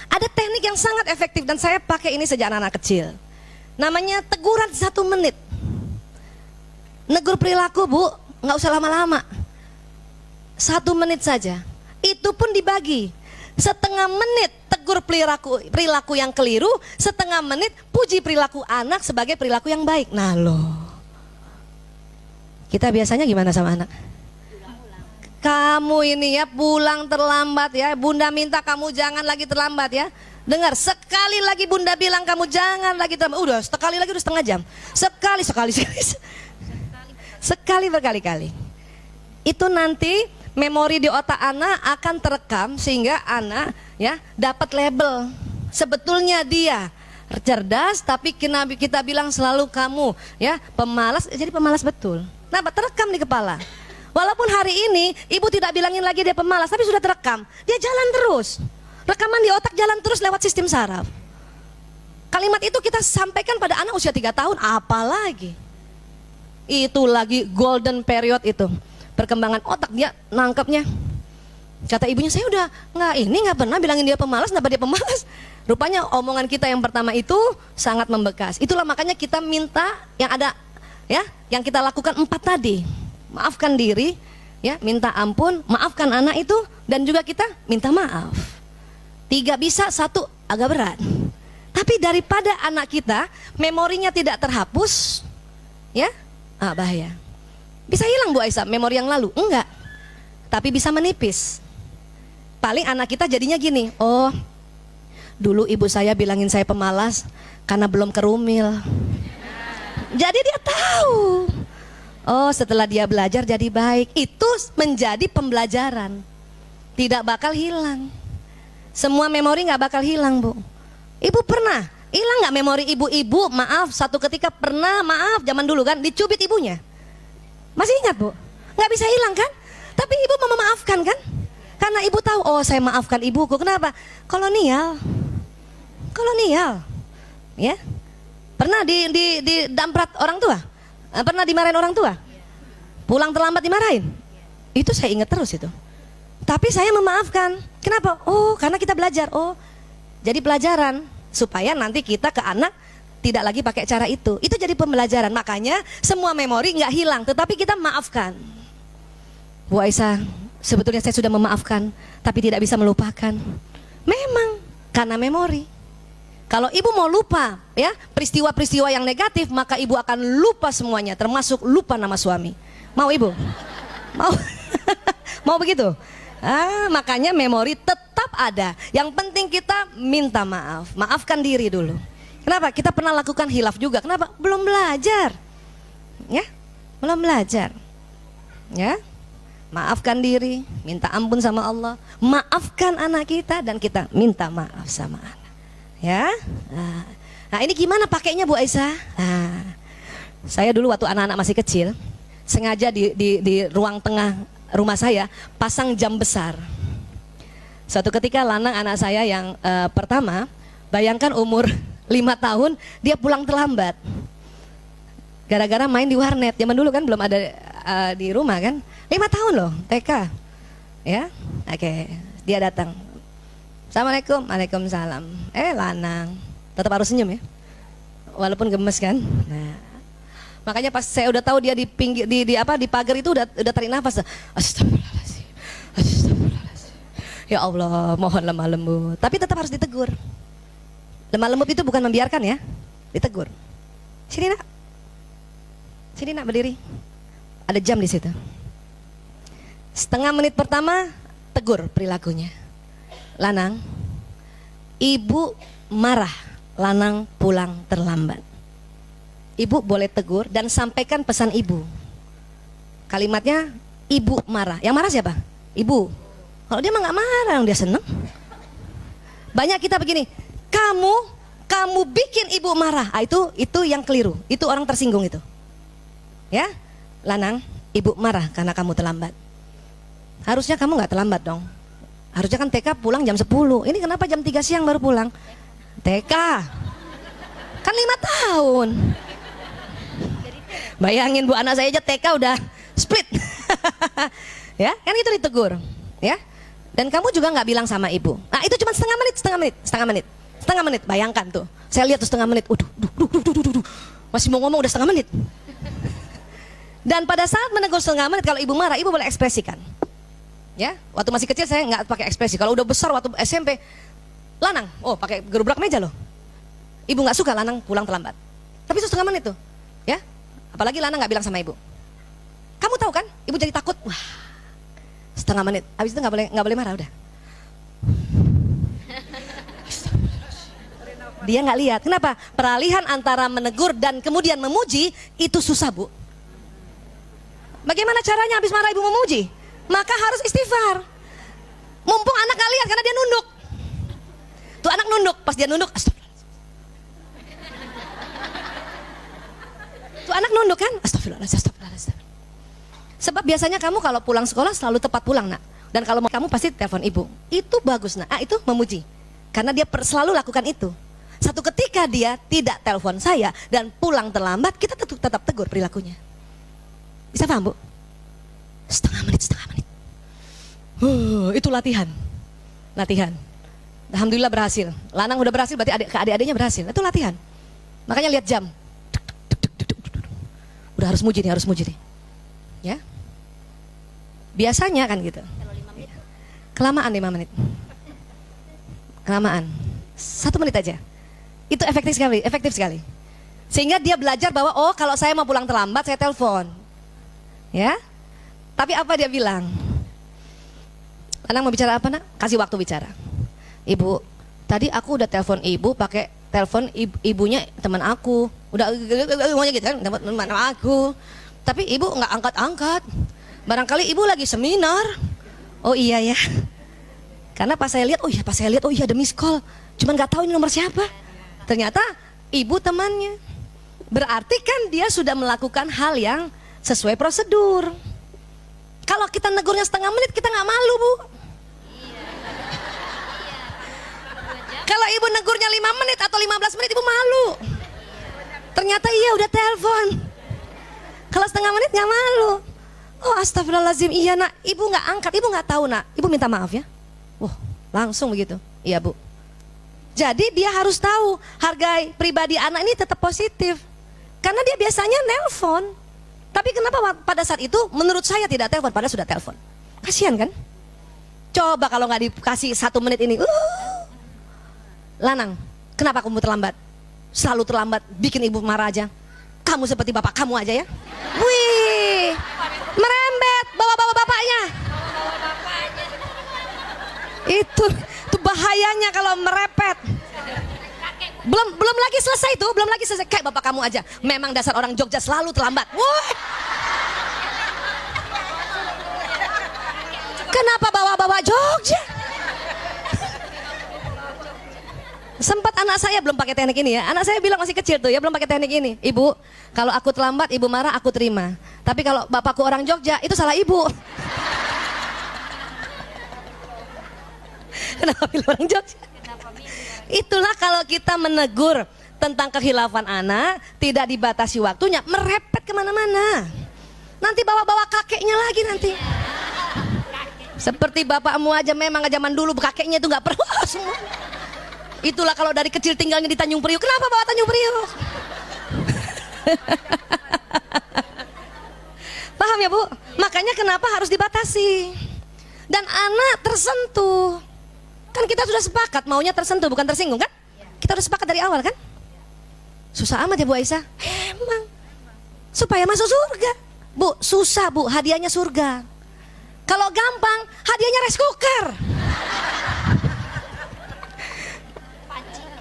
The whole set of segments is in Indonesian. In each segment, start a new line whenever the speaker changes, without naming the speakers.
Ada teknik yang sangat efektif dan saya pakai ini sejak anak-anak kecil. Namanya teguran 1 menit. Negur perilaku bu, nggak usah lama-lama. 1 menit saja. Itu pun dibagi. Setengah menit tegur perilaku yang keliru, setengah menit puji perilaku anak sebagai perilaku yang baik. Nah loh, kita biasanya gimana sama anak? Kamu ini ya pulang terlambat ya, bunda minta kamu jangan lagi terlambat ya. Dengar, sekali lagi bunda bilang kamu jangan lagi terlambat, udah sekali lagi udah setengah jam. Sekali berkali-kali. Itu nanti memori di otak anak akan terekam sehingga anak ya dapat label. Sebetulnya dia cerdas tapi kita bilang selalu kamu ya pemalas, jadi pemalas betul. Nah, terekam di kepala. Walaupun hari ini ibu tidak bilangin lagi dia pemalas, tapi sudah terekam. Dia jalan terus. Rekaman di otak jalan terus lewat sistem saraf. Kalimat itu kita sampaikan pada anak usia 3 tahun, apalagi. Itu lagi golden period itu. Perkembangan otak dia nangkepnya. Kata ibunya, saya udah nggak pernah bilangin dia pemalas, kenapa dia pemalas? Rupanya omongan kita yang pertama itu sangat membekas. Itulah makanya kita minta yang ada ya, yang kita lakukan 4 tadi. Maafkan diri, ya, minta ampun, maafkan anak itu, dan juga kita minta maaf. 3 bisa, 1 agak berat. Tapi daripada anak kita memorinya tidak terhapus, ya, bahaya. Bisa hilang Bu Aisyah memori yang lalu? Enggak. Tapi bisa menipis. Paling anak kita jadinya gini, oh, dulu ibu saya bilangin saya pemalas karena belum kerumil. Jadi dia tahu. Oh, setelah dia belajar jadi baik. Itu menjadi pembelajaran. Tidak bakal hilang. Semua memori gak bakal hilang Bu. Ibu pernah hilang gak memori ibu-ibu? Maaf, satu ketika pernah, maaf, zaman dulu kan dicubit ibunya. Masih ingat Bu? Gak bisa hilang kan? Tapi ibu mau memaafkan kan? Karena ibu tahu, oh saya maafkan ibuku. Kenapa? Kolonial. Ya. Pernah di damprat orang tua? Pernah dimarahin orang tua? Pulang terlambat dimarahin? Itu saya ingat terus itu. Tapi saya memaafkan. Kenapa? Oh, karena kita belajar. Oh, jadi pelajaran supaya nanti kita ke anak tidak lagi pakai cara itu. Itu jadi pembelajaran. Makanya semua memori nggak hilang, tetapi kita maafkan. Bu Aisyah, sebetulnya saya sudah memaafkan, tapi tidak bisa melupakan. Memang karena memori. Kalau ibu mau lupa ya peristiwa-peristiwa yang negatif, maka ibu akan lupa semuanya, termasuk lupa nama suami. Mau ibu? Mau? Mau begitu? Makanya memori tetap ada. Yang penting kita minta maaf, maafkan diri dulu. Kenapa? Kita pernah lakukan hilaf juga. Kenapa? Belum belajar. Ya, belum belajar. Ya, maafkan diri, minta ampun sama Allah, maafkan anak kita, dan kita minta maaf sama anak. Ya, nah ini gimana pakainya Bu Aisyah? Saya dulu waktu anak-anak masih kecil, sengaja di ruang tengah rumah saya pasang jam besar. Suatu ketika Lanang anak saya yang pertama, bayangkan umur 5 tahun dia pulang terlambat. Gara-gara main di warnet. Zaman dulu kan belum ada di rumah kan. 5 tahun loh, TK. Ya, oke. Dia datang. Assalamualaikum, waalaikumsalam. Lanang, tetap harus senyum ya, walaupun gemes kan. Nah, makanya pas saya udah tahu dia di pinggir di pagar itu udah tarik nafas. Astagfirullahaladzim, astagfirullahaladzim. Ya Allah, mohon lemah lembut. Tapi tetap harus ditegur. Lemah lembut itu bukan membiarkan ya, ditegur. Sini nak berdiri. Ada jam di situ. Setengah menit pertama tegur perilakunya. Lanang, ibu marah Lanang pulang terlambat. Ibu boleh tegur dan sampaikan pesan ibu. Kalimatnya ibu marah. Yang marah siapa? Ibu. Kalau dia mah nggak marah, dia seneng. Banyak kita begini, kamu bikin ibu marah. Itu yang keliru. Itu orang tersinggung itu. Ya, Lanang, ibu marah karena kamu terlambat. Harusnya kamu nggak terlambat dong. Harusnya kan TK pulang jam 10. Ini kenapa jam 3 siang baru pulang? TK kan 5 tahun. Bayangin Bu, anak saya aja TK udah split. Ya, kan itu ditegur. Ya, Dan kamu juga nggak bilang sama ibu. Nah itu cuma setengah menit. Bayangkan tuh, saya lihat tuh setengah menit. Masih mau ngomong udah setengah menit. Dan pada saat menegur setengah menit, kalau ibu marah, ibu boleh ekspresikan. Ya, waktu masih kecil saya nggak pakai ekspresi. Kalau udah besar waktu SMP, lanang, pakai gerobak meja loh. Ibu nggak suka lanang pulang terlambat. Tapi itu setengah menit tuh, ya. Apalagi lanang nggak bilang sama ibu. Kamu tahu kan, ibu jadi takut. Wah, setengah menit. Habis itu nggak boleh marah udah. Dia nggak lihat. Kenapa? Peralihan antara menegur dan kemudian memuji itu susah, Bu. Bagaimana caranya habis marah ibu memuji? Maka harus istighfar. Mumpung anak nggak lihat karena dia nunduk. Tuh anak nunduk, pas dia nunduk, astagfirullah. Tuh anak nunduk kan, astagfirullah. Sebab biasanya kamu kalau pulang sekolah selalu tepat pulang, nak. Dan kalau kamu pasti telepon ibu. Itu bagus, nak. Itu memuji. Karena dia selalu lakukan itu. Satu ketika dia tidak telepon saya dan pulang terlambat, kita tetap tegur perilakunya. Bisa paham, Bu? Setengah menit. Itu latihan. Alhamdulillah berhasil. Lanang udah berhasil, berarti adik-adiknya berhasil. Itu latihan. Makanya lihat jam. Udah harus muji nih. Ya. Biasanya kan gitu. Kelamaan 5 menit. Kelamaan. 1 menit aja. Itu efektif sekali. Sehingga dia belajar bahwa kalau saya mau pulang terlambat saya telepon. Ya. Tapi apa dia bilang? Anak mau bicara apa, nak? Kasih waktu bicara. Ibu, tadi aku udah telepon ibu pakai telepon ibunya teman aku. Udah ngomongnya gitu kan, teman aku. Tapi ibu nggak angkat. Barangkali ibu lagi seminar. Oh iya ya. Karena pas saya lihat, ada miss call. Cuman nggak tahu ini nomor siapa. Ternyata ibu temannya. Berarti kan dia sudah melakukan hal yang sesuai prosedur. Kalau kita negurnya setengah menit, kita nggak malu, Bu. Kalau ibu negurnya 5 menit atau 15 menit, ibu malu. Ternyata iya udah telepon. Kalau setengah menit nggak malu. Oh astagfirullahaladzim, iya nak, ibu nggak angkat, ibu nggak tahu nak, ibu minta maaf ya. Langsung begitu, iya Bu. Jadi dia harus tahu hargai pribadi anak ini tetap positif. Karena dia biasanya nelpon. Tapi kenapa pada saat itu menurut saya tidak telepon, padahal sudah telepon. Kasihan kan? Coba kalau nggak dikasih 1 menit ini. Lanang, kenapa kamu terlambat? Selalu terlambat, bikin ibu marah aja. Kamu seperti bapak kamu aja ya. Wih, merembet bawa bapaknya. Itu bahayanya kalau merepet. Belum lagi selesai kayak bapak kamu aja. Memang dasar orang Jogja selalu terlambat. Wah. Kenapa bawa Jogja? Sempat anak saya belum pakai teknik ini ya. Anak saya bilang masih kecil tuh ya, belum pakai teknik ini. Ibu, kalau aku terlambat, ibu marah, aku terima. Tapi kalau bapakku orang Jogja, itu salah ibu. Kenapa pilih orang Jogja? Itulah kalau kita menegur tentang kekhilafan anak, tidak dibatasi waktunya, merepet kemana-mana. Nanti bawa-bawa kakeknya lagi nanti. Seperti bapakmu aja memang zaman dulu kakeknya itu nggak perlu semua. Itulah kalau dari kecil tinggalnya di Tanjung Priuk. Kenapa bawa Tanjung Priuk? Paham ya Bu? Makanya kenapa harus dibatasi. Dan anak tersentuh. Kan kita sudah sepakat maunya tersentuh bukan tersinggung kan? Kita sudah sepakat dari awal kan? Susah amat ya Bu Aisyah? Emang. Supaya masuk surga. Bu, susah Bu, hadiahnya surga. Kalau gampang, hadiahnya rice cooker.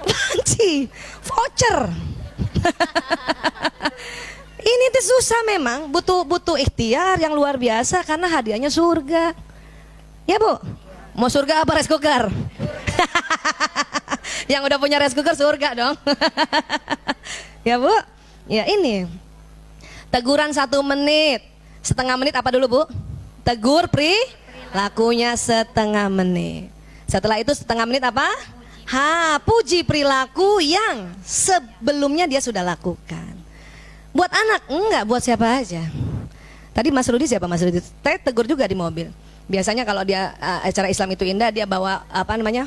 Panci, voucher. Ini tuh susah memang, butuh ikhtiar yang luar biasa karena hadiahnya surga. Ya Bu, mau surga apa rice cooker? Yang udah punya rice cooker surga dong. Ya Bu, ya ini teguran 1 menit, setengah menit apa dulu Bu? Tegur perilakunya setengah menit. Setelah itu setengah menit apa? Puji perilaku yang sebelumnya dia sudah lakukan. Buat anak, enggak, buat siapa aja. Tadi Mas Rudi siapa Mas Rudi? Saya tegur juga di mobil. Biasanya kalau dia acara Islam itu indah, dia bawa apa namanya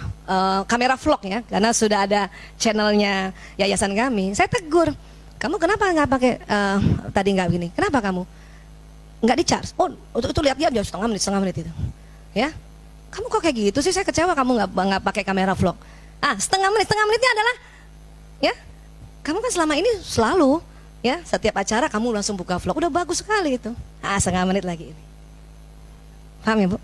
kamera vlog ya, karena sudah ada channelnya yayasan kami. Saya tegur, kamu kenapa nggak pakai tadi nggak begini? Kenapa kamu nggak di charge? Oh itu lihat dia setengah menit itu, ya. Kamu kok kayak gitu sih? Saya kecewa kamu nggak pakai kamera vlog. Setengah menitnya adalah, ya, kamu kan selama ini selalu, ya, setiap acara kamu langsung buka vlog, udah bagus sekali itu. Setengah menit lagi. Paham ya Bu?